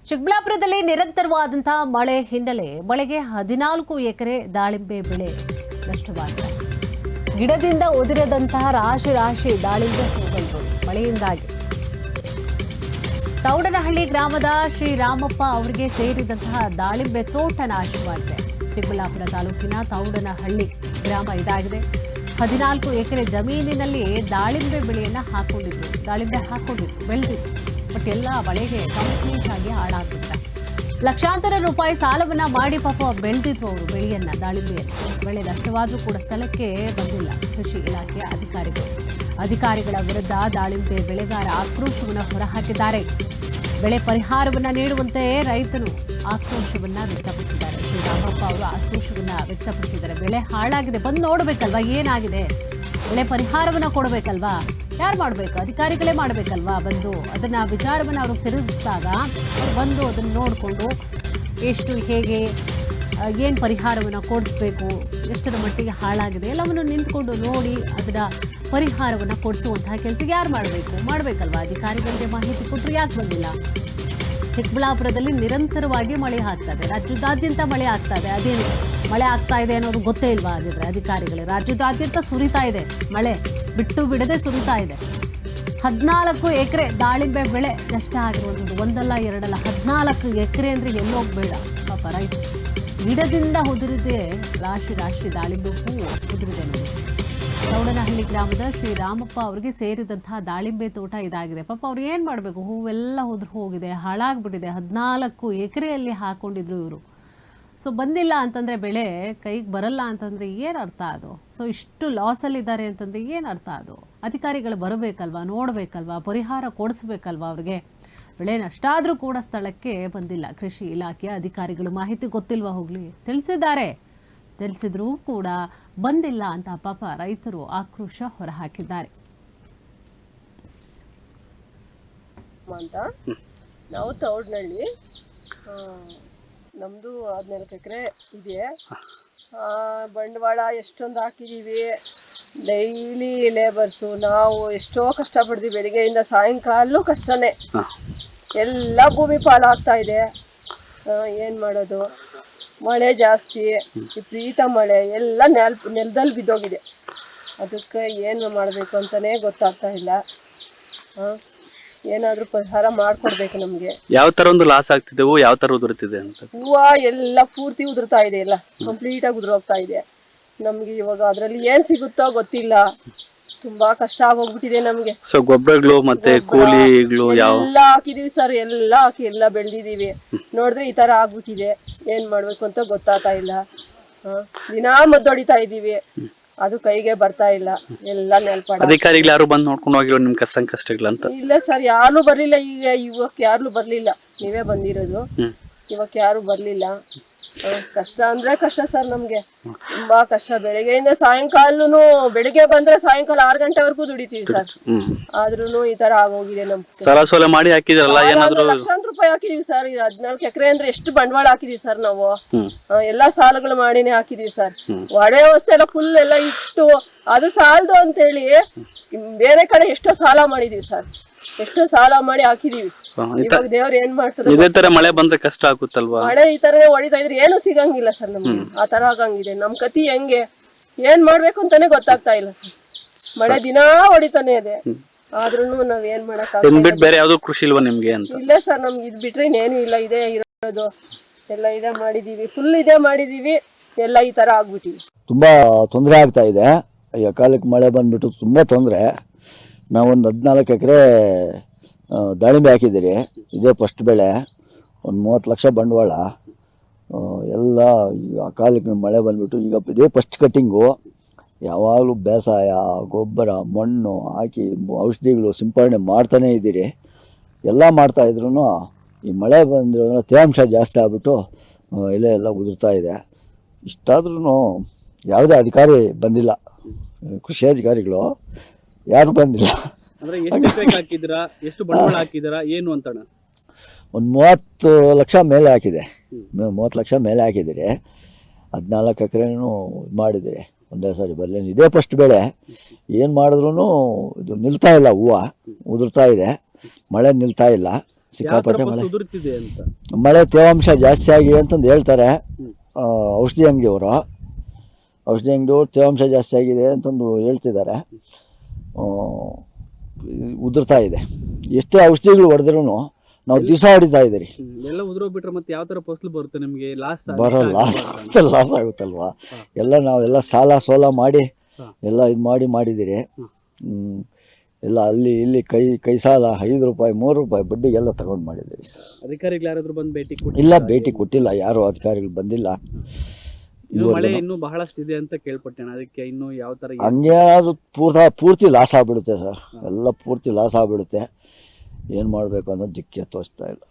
ಚಿಕ್ಕಬಳ್ಳಾಪುರದಲ್ಲಿ ನಿರಂತರವಾದಂತಹ ಮಳೆ ಹಿನ್ನೆಲೆ ಮಳೆಗೆ 14 ಎಕರೆ ದಾಳಿಂಬೆ ಬೆಳೆ ನಷ್ಟವಾಗಿದೆ. ಗಿಡದಿಂದ ಉದುರಿದಂತಹ ರಾಶಿ ದಾಳಿಂಬೆ ಹೂಗಳು ಮಳೆಯಿಂದಾಗಿ ತೌಡನಹಳ್ಳಿ ಗ್ರಾಮದ ಶ್ರೀರಾಮಪ್ಪ ಅವರಿಗೆ ಸೇರಿದಂತಹ ದಾಳಿಂಬೆ ತೋಟ ನಾಶವಾಗಿದೆ. ಚಿಕ್ಕಬಳ್ಳಾಪುರ ತಾಲೂಕಿನ ತೌಡನಹಳ್ಳಿ ಗ್ರಾಮ ಇದಾಗಿದೆ. 14 ಎಕರೆ ಜಮೀನಿನಲ್ಲಿ ದಾಳಿಂಬೆ ಬೆಳೆಯನ್ನ ಹಾಕೊಂಡಿದ್ರು ಬೆಳೆದಿದ್ರು. ಬಟ್ ಎಲ್ಲ ಮಳೆಗೆ ಕಂಪ್ಲೀಟ್ ಆಗಿ ಹಾಳಾಗ್ತಿದ್ದಾರೆ. ಲಕ್ಷಾಂತರ ರೂಪಾಯಿ ಸಾಲವನ್ನ ಮಾಡಿ ಪಾಪ ಬೆಳೆದಿದ್ರು ಅವರು ದಾಳಿಂಬೆಯನ್ನು. ಬೆಳೆ ನಷ್ಟವಾದರೂ ಕೂಡ ಸ್ಥಳಕ್ಕೆ ಬಂದಿಲ್ಲ ಕೃಷಿ ಇಲಾಖೆಯ ಅಧಿಕಾರಿಗಳ ವಿರುದ್ಧ ದಾಳಿಂಬೆ ಬೆಳೆಗಾರ ಆಕ್ರೋಶವನ್ನು ಹೊರಹಾಕಿದ್ದಾರೆ. ಬೆಳೆ ಪರಿಹಾರವನ್ನ ನೀಡುವಂತೆ ರೈತರು ಆಕ್ರೋಶವನ್ನ ವ್ಯಕ್ತಪಡಿಸಿದ್ದಾರೆ. ಶ್ರೀರಾಮಪ್ಪ ಅವರು ಆಕ್ರೋಶವನ್ನ ವ್ಯಕ್ತಪಡಿಸಿದ್ದಾರೆ. ಬೆಳೆ ಹಾಳಾಗಿದೆ, ಬಂದು ನೋಡ್ಬೇಕಲ್ವಾ ಏನಾಗಿದೆ, ಬೆಳೆ ಪರಿಹಾರವನ್ನ ಕೊಡಬೇಕಲ್ವಾ, ಯಾರು ಮಾಡಬೇಕು, ಅಧಿಕಾರಿಗಳೇ ಮಾಡಬೇಕಲ್ವಾ. ಬಂದು ಅದನ್ನ ವಿಚಾರವನ್ನ ಅವರು ತಿರುಗಿಸಿದಾಗ ಬಂದು ಅದನ್ನು ನೋಡಿಕೊಂಡು ಎಷ್ಟು ಹೇಗೆ ಏನು ಪರಿಹಾರವನ್ನು ಕೊಡಿಸ್ಬೇಕು, ಎಷ್ಟರ ಮಟ್ಟಿಗೆ ಹಾಳಾಗಿದೆ ಎಲ್ಲವನ್ನು ನಿಂತ್ಕೊಂಡು ನೋಡಿ ಅದರ ಪರಿಹಾರವನ್ನು ಕೊಡಿಸುವಂತಹ ಕೆಲಸ ಯಾರು ಮಾಡಬೇಕಲ್ವಾ. ಅಧಿಕಾರಿಗಳಿಗೆ ಮಾಹಿತಿ ಕೊಟ್ಟರು ಯಾಕೆ ಬಂದಿಲ್ಲ. ಚಿಕ್ಕಬಳ್ಳಾಪುರದಲ್ಲಿ ನಿರಂತರವಾಗಿ ಮಳೆ ಆಗ್ತಾ ಇದೆ, ರಾಜ್ಯದಾದ್ಯಂತ ಮಳೆ ಆಗ್ತಾ ಇದೆ. ಅದೇನು ಮಳೆ ಆಗ್ತಾ ಇದೆ ಅನ್ನೋದು ಗೊತ್ತೇ ಇಲ್ವಾ ಆಗಿದ್ರೆ ಅಧಿಕಾರಿಗಳು. ರಾಜ್ಯದಾದ್ಯಂತ ಸುರಿತಾ ಇದೆ ಮಳೆ, ಬಿಟ್ಟು ಬಿಡದೆ ಸುರಿತಾ ಇದೆ. 14 ಎಕರೆ ದಾಳಿಂಬೆ ಬೆಳೆ ನಷ್ಟ ಆಗಿರುವಂಥದ್ದು, ಒಂದಲ್ಲ ಎರಡಲ್ಲ 14 ಎಕರೆ ಅಂದರೆ ಎಲ್ಲೋಗ್ಬೇಡ ಪಾಪ ರೈತ. ಗಿಡದಿಂದ ಉದುರಿದೆ ರಾಶಿ ದಾಳಿಂಬೆ ಹೂವು ಉದುರಿದೆ ನೋಡಿ. ತೌಡನಹಳ್ಳಿ ಗ್ರಾಮದ ಶ್ರೀರಾಮಪ್ಪ ಅವರಿಗೆ ಸೇರಿದಂತಹ ದಾಳಿಂಬೆ ತೋಟ ಇದಾಗಿದೆ. ಪಾಪ ಅವ್ರು ಏನು ಮಾಡಬೇಕು, ಹೂವೆಲ್ಲ ಉದುರು ಹೋಗಿದೆ, ಹಾಳಾಗ್ಬಿಟ್ಟಿದೆ. 14 ಎಕರೆಯಲ್ಲಿ ಹಾಕೊಂಡಿದ್ರು ಇವರು. ಸೊ ಬಂದಿಲ್ಲ ಅಂತಂದರೆ ಬೆಳೆ ಕೈಗೆ ಬರಲ್ಲ ಅಂತಂದರೆ ಏನು ಅರ್ಥ ಅದು. ಸೊ ಇಷ್ಟು ಲಾಸಲ್ಲಿದ್ದಾರೆ ಅಂತಂದರೆ ಏನು ಅರ್ಥ ಅದು. ಅಧಿಕಾರಿಗಳು ಬರಬೇಕಲ್ವಾ, ನೋಡಬೇಕಲ್ವಾ, ಪರಿಹಾರ ಕೊಡಿಸ್ಬೇಕಲ್ವಾ ಅವ್ರಿಗೆ. ಬೆಳೆ ನಷ್ಟ ಆದರೂ ಕೂಡ ಸ್ಥಳಕ್ಕೆ ಬಂದಿಲ್ಲ ಕೃಷಿ ಇಲಾಖೆಯ ಅಧಿಕಾರಿಗಳು. ಮಾಹಿತಿ ಗೊತ್ತಿಲ್ವಾ ಹೋಗಲಿ, ತಿಳಿಸಿದ್ರೂ ಕೂಡ ಬಂದಿಲ್ಲ ಅಂತ ಪಾಪ ರೈತರು ಆಕ್ರೋಶ ಹೊರಹಾಕಿದ್ದಾರೆ. ನಾವು ತೌಡನಹಳ್ಳಿ, ನಮ್ಮದು 14 ಎಕರೆ ಇದೆ. ಬಂಡವಾಳ ಎಷ್ಟೊಂದು ಹಾಕಿದ್ದೀವಿ. ಡೈಲಿ ಲೇಬರ್ಸು ನಾವು ಎಷ್ಟೋ ಕಷ್ಟಪಡ್ತೀವಿ. ಬೆಳಿಗ್ಗೆಯಿಂದ ಸಾಯಂಕಾಲ ಕಷ್ಟನೇ. ಎಲ್ಲ ಭೂಮಿ ಪಾಲಾಗ್ತಾ ಇದೆ. ಏನು ಮಾಡೋದು, ಮಳೆ ಜಾಸ್ತಿ, ವಿಪರೀತ ಮಳೆ, ಎಲ್ಲ ನೆಲದಲ್ಲಿ ಬಿದ್ದೋಗಿದೆ. ಅದಕ್ಕೆ ಏನು ಮಾಡಬೇಕು ಅಂತಲೇ ಗೊತ್ತಾಗ್ತಾ ಇಲ್ಲ. ಏನಾದರೂ ಪರಿಹಾರ ಮಾಡಿಕೊಡ್ಬೇಕು ನಮಗೆ. ಯಾವ ಥರ ಒಂದು ಲಾಸ್ ಆಗ್ತಿದೆ, ಹೂವು ಯಾವ ಥರ ಉದುರುತ್ತಿದೆ ಅಂತ? ಹೂವು ಎಲ್ಲ ಪೂರ್ತಿ ಉದುರ್ತಾ ಇದೆ, ಎಲ್ಲ ಕಂಪ್ಲೀಟಾಗಿ ಉದುರೋಗ್ತಾ ಇದೆ. ನಮಗೆ ಇವಾಗ ಅದರಲ್ಲಿ ಏನು ಸಿಗುತ್ತೋ ಗೊತ್ತಿಲ್ಲ. ತುಂಬಾ ಕಷ್ಟ ಆಗೋಗ್ಬಿಟ್ಟಿದೆ ನಮಗೆ. ಸೊ ಗೊಬ್ಬರಗಳು ಮತ್ತೆ ಕೂಲಿಗಳು ಎಲ್ಲ ಹಾಕಿದೀವಿ ಸರ್, ಎಲ್ಲ ಹಾಕಿ ಎಲ್ಲ ಬೆಳೆದಿದ್ದೀವಿ. ನೋಡಿದ್ರೆ ಈ ತರ ಆಗ್ಬಿಟ್ಟಿದೆ. ಏನ್ ಮಾಡ್ಬೇಕು ಅಂತ ಗೊತ್ತಾಗ್ತಾ ಇಲ್ಲ. ದಿನಾ ಮದ್ದೊಡಿತಾ ಇದ್ದೀವಿ, ಅದು ಕೈಗೆ ಬರ್ತಾ ಇಲ್ಲ. ಎಲ್ಲ ನೆಲ್ಪಾಡ. ಅಧಿಕಾರಿಗಳು ಯಾರು ಬಂದು ನೋಡ್ಕೊಂಡು ಹೋಗಿರೋ ನಿಮ್ ಸಂಕಷ್ಟಗಳಂತ? ಇಲ್ಲ ಸರ್, ಯಾರು ಬರ್ಲಿಲ್ಲ. ಈಗ ಇವಕ್ಕೆ ಯಾರು ಬರ್ಲಿಲ್ಲ, ನೀವೇ ಬಂದಿರೋದು. ಇವಕ್ಕೆ ಯಾರು ಬರ್ಲಿಲ್ಲ. ಕಷ್ಟ ಅಂದ್ರೆ ಕಷ್ಟ ಸರ್, ನಮ್ಗೆ ತುಂಬಾ ಕಷ್ಟ. ಬೆಳಿಗ್ಗೆಯಿಂದ ಸಾಯಂಕಾಲನು, ಬೆಳಿಗ್ಗೆ ಬಂದ್ರೆ ಸಾಯಂಕಾಲ 6 ಗಂಟೆವರೆಗೂ ದುಡಿತೀವಿ ಸರ್. ಆದ್ರೂನು ಈ ತರ ಆಗೋಗಿದೆ. ಸಾಲ ಮಾಡಿ ಹಾಕಿದ್ರಲ್ಲ, ಲಕ್ಷಾಂತರ ರೂಪಾಯಿ ಹಾಕಿದೀವಿ ಸರ್. 14 ಎಕರೆ ಅಂದ್ರೆ ಎಷ್ಟು ಬಂಡವಾಳ ಹಾಕಿದೀವಿ ಸರ್ ನಾವು. ಎಲ್ಲಾ ಸಾಲಗಳು ಮಾಡಿನೇ ಹಾಕಿದೀವಿ ಸರ್. ಒಡೆ ವ್ಯವಸ್ಥೆ ಎಲ್ಲ ಫುಲ್ ಎಲ್ಲ ಇಟ್ಟು ಅದು ಸಾಲದು ಅಂತ ಹೇಳಿ ಬೇರೆ ಕಡೆ ಎಷ್ಟೋ ಸಾಲ ಮಾಡಿದೀವಿ ಸರ್. ಎಷ್ಟು ಸಾಲ ಮಾಡಿ ಹಾಕಿದೀವಿ. ಇವಾಗ ದೇವ್ರು ಏನ್ ಮಾಡ್ತಾರೆ. ಇದೇ ತರ ಮಳೆ ಬಂದ್ರೆ ಕಷ್ಟ ಆಗುತ್ತಲ್ವಾ. ಮಳೆ ಈ ತರನೇ ಹೊಡಿತಾ ಇದ್ರೆ ಏನು ಸಿಗಂಗಿಲ್ಲ ಸರ್ ನಮ್ಗೆ. ಆ ತರ ಆಗಂಗಿದೆ ನಮ್ ಕತಿ. ಹೆಂಗೆ ಏನ್ ಮಾಡ್ಬೇಕು ಅಂತಾನೆ ಗೊತ್ತಾಗ್ತಾ ಇಲ್ಲ ಸರ್. ಮಳೆ ದಿನಾ ಹೊಡಿತಾನೆ ಇದೆ, ಆದ್ರೂನು ನಾವ್ ಏನ್ ಮಾಡಕ್ ಬೇರೆ ಯಾವ್ದು ಕೃಷಿ ಇಲ್ವಾ ನಿಮ್ಗೆ ಅಂತ? ಇಲ್ಲ ಸರ್, ನಮ್ಗೆ ಇದ್ ಬಿಟ್ರೆ ಇನ್ನೇನು ಇಲ್ಲ. ಇದೇ ಇರೋದು, ಎಲ್ಲ ಇದೇ ಮಾಡಿದೀವಿ, ಫುಲ್ ಇದೇ ಮಾಡಿದೀವಿ. ಎಲ್ಲ ಈ ತರ ಆಗ್ಬಿಟ್ಟಿವಿ. ತುಂಬಾ ತೊಂದರೆ ಆಗ್ತಾ ಇದೆ. ಈ ಕಾಲಕ್ಕೆ ಮಳೆ ಬಂದ್ಬಿಟ್ಟು ತುಂಬಾ ತೊಂದರೆ. ನಾವೊಂದು 14 ಎಕರೆ ದಾಳಿಂಬೆ ಹಾಕಿದ್ದೀರಿ. ಇದೇ ಫಸ್ಟ್ ಬೆಳೆ. ಒಂದು 30 ಲಕ್ಷ ಬಂಡವಾಳ. ಎಲ್ಲ ಆ ಕಾಲಕ್ಕೆ ಮಳೆ ಬಂದ್ಬಿಟ್ಟು ಈಗ ಇದೇ ಫಸ್ಟ್ ಕಟ್ಟಿಂಗು. ಯಾವಾಗಲೂ ಬೇಸಾಯ, ಗೊಬ್ಬರ, ಮಣ್ಣು ಹಾಕಿ ಔಷಧಿಗಳು ಸಿಂಪರಣೆ ಮಾಡ್ತಾನೇ ಇದ್ದೀರಿ. ಎಲ್ಲ ಮಾಡ್ತಾಯಿದ್ರು ಈ ಮಳೆ ಬಂದಿರೋ ತೇವಾಂಶ ಜಾಸ್ತಿ ಆಗ್ಬಿಟ್ಟು ಎಲೆ ಎಲ್ಲ ಉದುರ್ತಾ ಇದೆ. ಇಷ್ಟಾದ್ರೂ ಯಾವುದೇ ಅಧಿಕಾರಿ ಬಂದಿಲ್ಲ, ಕೃಷಿ ಅಧಿಕಾರಿಗಳು ಯಾರು ಬಂದಿಲ್ಲ. ಎಷ್ಟು ಬಂಡವಾಳ ಹಾಕಿದ್ದೀರಾ ಏನು ಅಂತಣ್ಣ? ಒಂದು 30 ಲಕ್ಷ ಮೇಲೆ ಹಾಕಿದೆ. 30 ಲಕ್ಷ ಮೇಲೆ ಹಾಕಿದ್ದೀರಿ. 14 ಎಕರೆನೂ ಮಾಡಿದ್ದೀರಿ. ಒಂದೇ ಸಾರಿ ಬರಲಿ. ಇದೇ ಫಸ್ಟ್ ಬೆಳೆ. ಏನು ಮಾಡಿದ್ರೂ ಇದು ನಿಲ್ತಾ ಇಲ್ಲ, ಹೂವು ಉದುರ್ತಾ ಇದೆ. ಮಳೆ ನಿಲ್ತಾ ಇಲ್ಲ. ಸಿಕ್ಕಾಪಟ್ಟೆ ಮಳೆ ಉದುರ್ತಿದೆ ಅಂತ. ಮಳೆ ತೇವಾಂಶ ಜಾಸ್ತಿ ಆಗಿದೆ ಅಂತಂದು ಹೇಳ್ತಾರೆ ಔಷಧಿ ಅಂಗಡಿಯವರು. ಔಷಧಿ ಅಂಗಡಿಯವರು ತೇವಾಂಶ ಜಾಸ್ತಿ ಆಗಿದೆ ಅಂತಂದು ಹೇಳ್ತಿದ್ದಾರೆ. ಉದುರ್ತಾ ಇದೆ. ಎಷ್ಟೇ ಔಷಧಿಗಳು ಹೊಡೆದ್ರೂ ನಾವು ದಿವಸ ಹೊಡಿತಾ ಇದ್ದೀರಿ. ಎಲ್ಲ ಉದುರೋಗ್ಬಿಟ್ರೆ ಮತ್ತೆ ಯಾವ ತರ ಫಸಲು ಬರುತ್ತೆ ನಿಮ್ಗೆ? ಲಾಸ್ ಆಗುತ್ತಲ್ವಾ. ಎಲ್ಲ ನಾವೆಲ್ಲ ಸಾಲ ಸೋಲ ಮಾಡಿ ಎಲ್ಲ ಇದು ಮಾಡಿದ್ದೀರಿ. ಎಲ್ಲ ಅಲ್ಲಿ ಇಲ್ಲಿ ಕೈ ಸಾಲ 5 ರೂಪಾಯಿ 3 ರೂಪಾಯಿ ಬಡ್ಡಿಗೆಲ್ಲ ತಗೊಂಡು ಮಾಡಿದ್ದೀರಿ. ಅಧಿಕಾರಿಗಳು ಯಾರಾದ್ರೂ ಬಂದು ಭೇಟಿ ಇಲ್ಲ, ಭೇಟಿ ಕೊಟ್ಟಿಲ್ಲ, ಯಾರು ಅಧಿಕಾರಿಗಳು ಬಂದಿಲ್ಲ. ಮಳೆ ಇನ್ನೂ ಬಹಳಷ್ಟು ಇದೆ ಅಂತ ಕೇಳ್ಪಟ್ಟೆ. ಅದಕ್ಕೆ ಇನ್ನು ಯಾವ ತರ ಹಂಗೇನಾದ್ರು ಪೂರ್ತಿ ಲಾಸ್ ಆಗ್ಬಿಡುತ್ತೆ ಸರ್. ಎಲ್ಲ ಪೂರ್ತಿ ಲಾಸ್ ಆಗ್ಬಿಡುತ್ತೆ. ಏನು ಮಾಡಬೇಕು ಅನ್ನೋದು ದಿಕ್ಕೆ ತೋರಿಸ್ತಾ ಇಲ್ಲ.